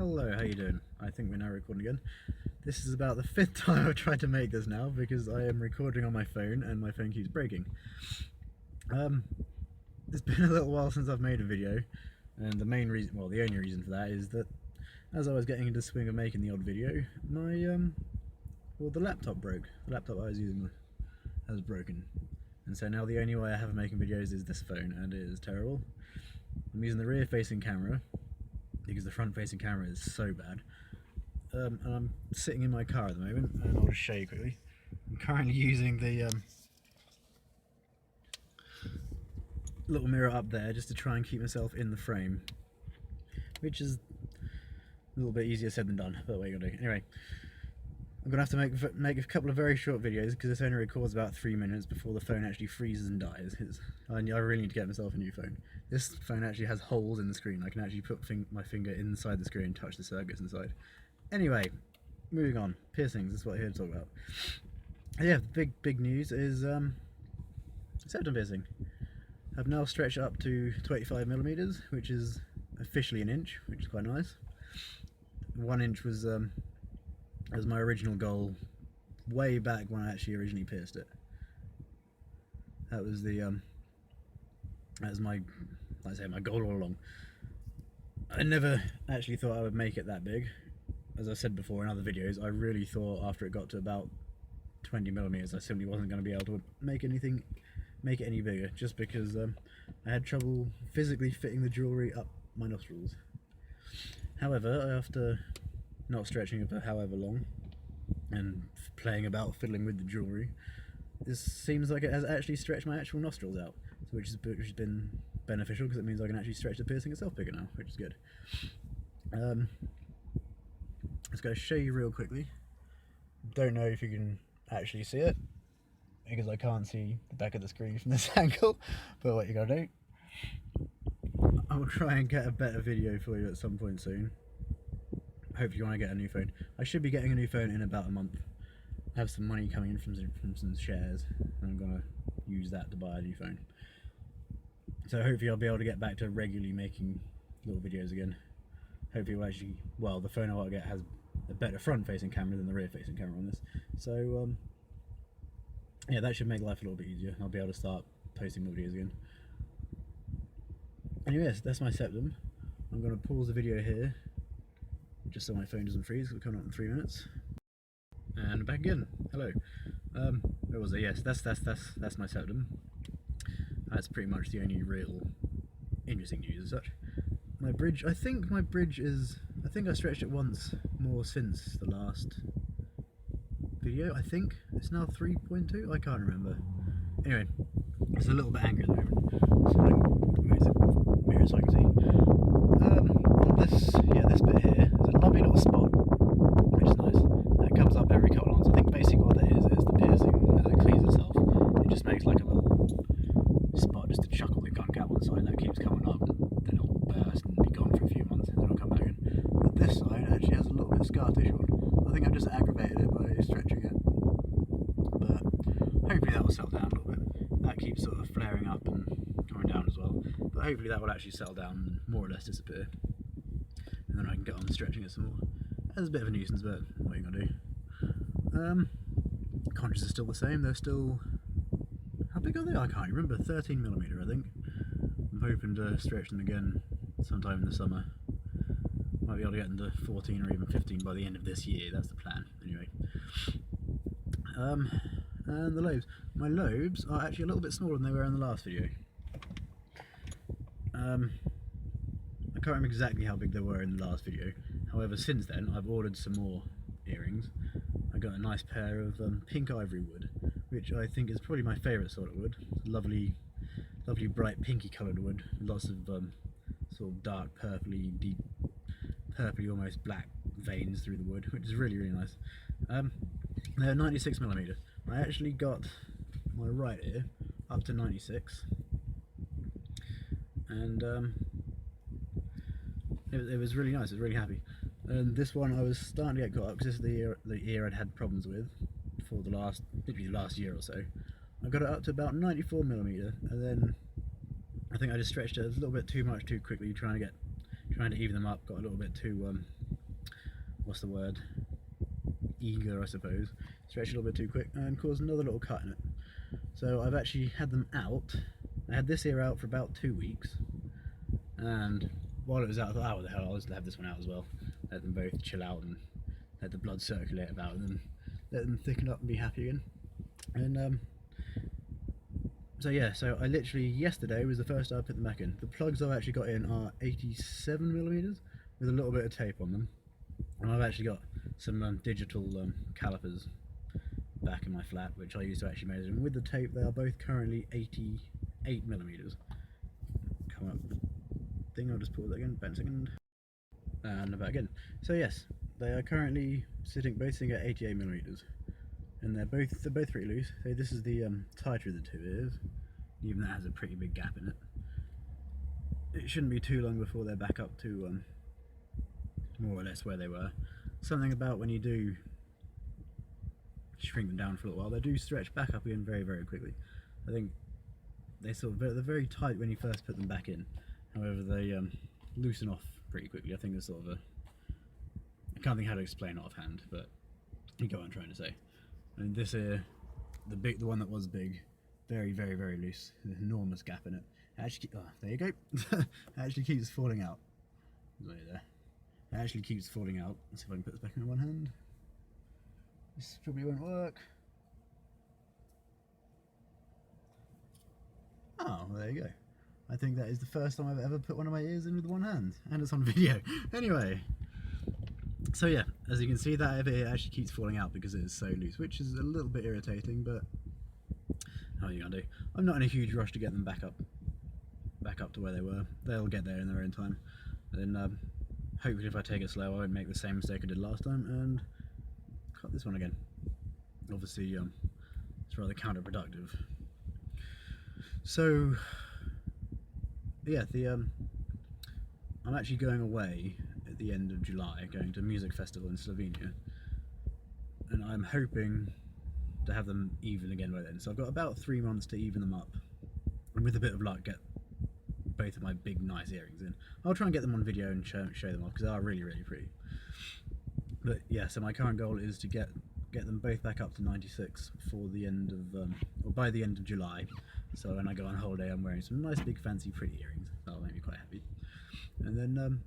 Hello, how you doing? I think we're now recording again. This is about the 5th time I've tried to make this now because I am recording on my phone and my phone keeps breaking. It's been a little while since I've made a video, and the main reason, well, the only reason for that is that as I was getting into the swing of making the odd video, the laptop broke. The laptop I was using has broken, and so now the only way I have of making videos is this phone, and it is terrible. I'm using the rear-facing camera because the front-facing camera is so bad. And I'm sitting in my car at the moment, and I'll just show you quickly. I'm currently using the little mirror up there just to try and keep myself in the frame, which is a little bit easier said than done, but what are you gonna do? Anyway, I'm gonna have to make a couple of very short videos because this only records about 3 minutes before the phone actually freezes and dies. I really need to get myself a new phone. This phone actually has holes in the screen. I can actually put my finger inside the screen and touch the circuits inside. Anyway, moving on. Piercings is what I'm here to talk about. Yeah, big news is septum piercing. I've now stretched up to 25mm, which is officially an inch, which is quite nice. 1 inch was my original goal way back when I actually originally pierced it. That was my goal all along. I never actually thought I would make it that big. As I said before in other videos, I really thought after it got to about 20mm I simply wasn't going to be able to make it any bigger, just because I had trouble physically fitting the jewellery up my nostrils. However, after not stretching it for however long and playing about fiddling with the jewellery, this seems like it has actually stretched my actual nostrils out, which has been beneficial because it means I can actually stretch the piercing itself bigger now, which is good. Let's go show you real quickly. Don't know if you can actually see it because I can't see the back of the screen from this angle, but what you gotta do, I'll try and get a better video for you at some point soon. Hopefully when I get a new phone. I should be getting a new phone in about a month. I have some money coming in from some shares, and I'm gonna use that to buy a new phone. So hopefully I'll be able to get back to regularly making little videos again. Hopefully we'll actually, well, the phone I want to get has a better front-facing camera than the rear-facing camera on this. So yeah, that should make life a little bit easier. I'll be able to start posting more videos again. Anyways, that's my septum. I'm going to pause the video here, just so my phone doesn't freeze. We're coming up in 3 minutes. And back again. Hello. Where was it? Yes, that's my septum. That's pretty much the only real interesting news as such. My bridge, I think I stretched it once more since the last video. I think it's now 3.2. I can't remember. Anyway, it's a little bit angry at the moment. So I'm going to move the mirror so I can see. On this bit here, there's a lovely little spot, which is nice. And it comes up every couple of months. I think basically what that is the piercing as it cleans itself. It just makes like a little spot just to chuckle the gunk out one side that keeps coming up, and then it'll burst and be gone for a few months, and then it'll come back in. But this side actually has a little bit of scar tissue on. I think I've just aggravated it by stretching it, but hopefully that will settle down a little bit. That keeps sort of flaring up and coming down as well, but hopefully that will actually settle down and more or less disappear, and then I can get on stretching it some more. That's a bit of a nuisance, but what are you going to do? Conches are still the same. They're still, how big are they? I can't remember. 13mm I think. I'm hoping to stretch them again sometime in the summer. Might be able to get them to 14 or even 15 by the end of this year. That's the plan anyway. And the lobes. My lobes are actually a little bit smaller than they were in the last video. I can't remember exactly how big they were in the last video. However, since then I've ordered some more earrings. I got a nice pair of pink ivory wood, which I think is probably my favourite sort of wood. Lovely bright pinky coloured wood, lots of sort of dark purpley, deep purpley, almost black veins through the wood, which is really nice. They're 96mm. I actually got my right ear up to 96, and it was really nice. I was really happy. And this one I was starting to get caught up because this is the ear I'd had problems with for literally the last year or so. I got it up to about 94mm, and then I think I just stretched it a little bit too much too quickly, trying to even them up. Got a little bit too what's the word, eager I suppose, stretched a little bit too quick and caused another little cut in it. So I've actually had them out. I had this ear out for about 2 weeks, and while it was out I thought, oh what the hell, I'll just have this one out as well, let them both chill out and let the blood circulate about and then let them thicken up and be happy again. And so yeah, so I literally, yesterday was the first time I put them back in. The plugs I've actually got in are 87mm with a little bit of tape on them, and I've actually got some digital calipers back in my flat which I use to actually measure them. With the tape they are both currently 88mm. Come up with the thing, I'll just pause that again, back a second, and back again. So yes, they are currently both sitting at 88mm, and they're both pretty loose. So this is the tighter of the two ears, even that has a pretty big gap in it. It shouldn't be too long before they're back up to more or less where they were. Something about when you do shrink them down for a little while, they do stretch back up again very, very quickly. I think they're very tight when you first put them back in. However, they loosen off pretty quickly. I think there's sort of I can't think how to explain it offhand, but you get what I'm trying to say. And this ear, the one that was big, very, very, very loose. There's an enormous gap in it. Actually, there you go. It actually keeps falling out. Right there. It actually keeps falling out. Let's see if I can put this back in one hand. This probably won't work. Oh, well, there you go. I think that is the first time I've ever put one of my ears in with one hand, and it's on video. Anyway, so yeah, as you can see, that ear actually keeps falling out because it is so loose, which is a little bit irritating, but how are you gonna do? I'm not in a huge rush to get them back up to where they were. They'll get there in their own time. And then hopefully if I take it slow I won't make the same mistake I did last time and cut this one again. Obviously it's rather counterproductive. So yeah, I'm actually going away at the end of July, going to a music festival in Slovenia, and I'm hoping to have them even again by then. So I've got about 3 months to even them up, and with a bit of luck get both of my big nice earrings in. I'll try and get them on video and show them off because they are really, really pretty. But yeah, so my current goal is to get them both back up to 96 for the end of, or by the end of July. So when I go on holiday I'm wearing some nice big fancy pretty earrings. That'll make me quite happy. And then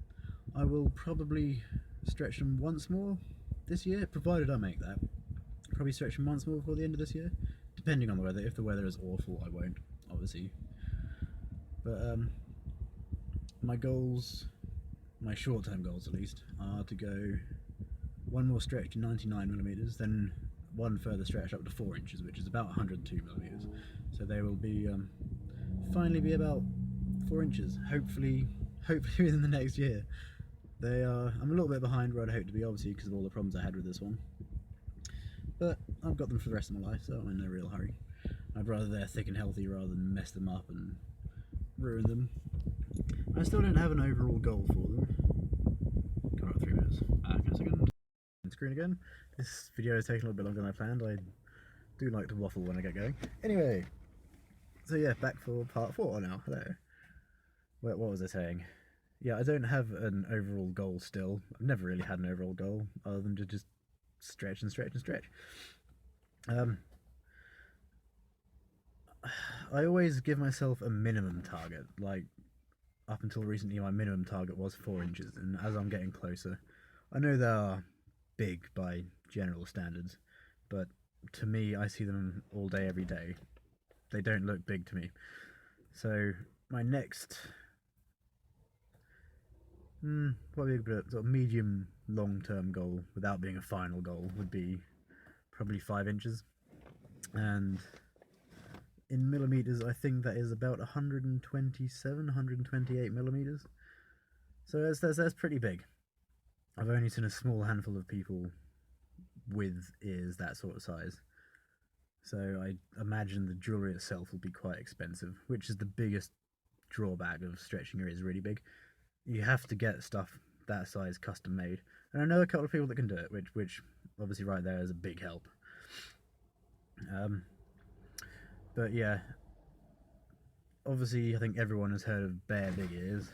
I will probably stretch them once more this year, provided I make that. Probably stretch them once more before the end of this year, depending on the weather. If the weather is awful I won't, obviously. But my goals, my short-term goals at least, are to go one more stretch to 99mm, then one further stretch up to 4 inches, which is about 102mm. So they will be finally be about 4 inches. Hopefully within the next year. They are. I'm a little bit behind where I'd hope to be, obviously, because of all the problems I had with this one. But I've got them for the rest of my life, so I'm in no real hurry. I'd rather they're thick and healthy rather than mess them up and ruin them. I still don't have an overall goal for them. Come on, 3 minutes. Back in a second. Screen again. This video is taking a little bit longer than I planned. I do like to waffle when I get going. Anyway, so yeah, back for part 4 now. Hello. What was I saying? Yeah, I don't have an overall goal still. I've never really had an overall goal other than to just stretch and stretch and stretch. I always give myself a minimum target. Like, up until recently my minimum target was 4 inches, and as I'm getting closer, I know they are big by general standards, but to me, I see them all day every day. They don't look big to me. So my next probably a bit sort of medium long-term goal, without being a final goal, would be probably 5 inches, and in millimeters I think that is about 128mm. So that's pretty big. I've only seen a small handful of people with ears that sort of size, so I imagine the jewellery itself will be quite expensive, which is the biggest drawback of stretching your ears really big. You have to get stuff that size custom made, and I know a couple of people that can do it, which obviously right there is a big help. But yeah, obviously I think everyone has heard of Bear Big Ears,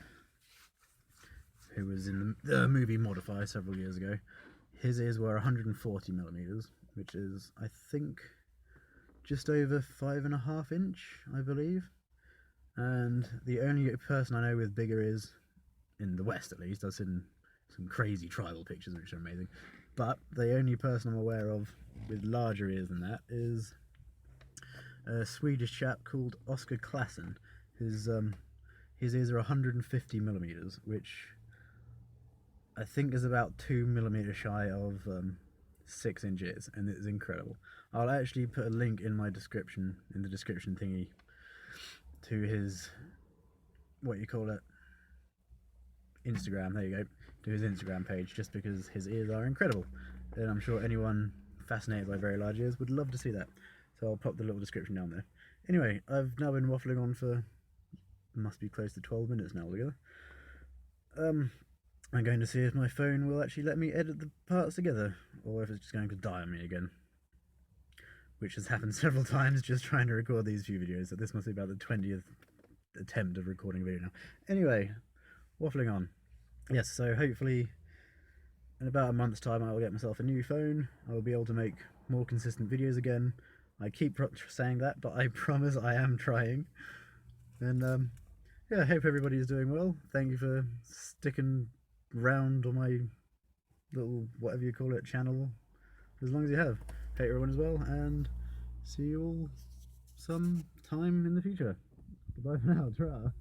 who was in the movie Modify several years ago. his ears were 140mm, which is, I think, just over 5.5 inch, I believe. And the only person I know with bigger ears, in the West at least, I've seen some crazy tribal pictures which are amazing, but the only person I'm aware of with larger ears than that is a Swedish chap called Oskar Klasson. His ears are 150mm, which I think is about 2mm shy of 6 inches, and it is incredible. I'll actually put a link in my description, in the description thingy, to his, what you call it, Instagram, there you go, to his Instagram page, just because his ears are incredible, and I'm sure anyone fascinated by very large ears would love to see that. So I'll pop the little description down there. Anyway, I've now been waffling on for, must be close to 12 minutes now altogether. I'm going to see if my phone will actually let me edit the parts together, or if it's just going to die on me again, which has happened several times just trying to record these few videos, so this must be about the 20th attempt of recording a video now. Anyway, waffling on. Yes, so hopefully in about a month's time I will get myself a new phone. I will be able to make more consistent videos again. I keep saying that, but I promise I am trying. And yeah, I hope everybody is doing well. Thank you for sticking round on my little, whatever you call it, channel as long as you have. Hope everyone is well, and see you all some time in the future. Goodbye for now. Ta-ra.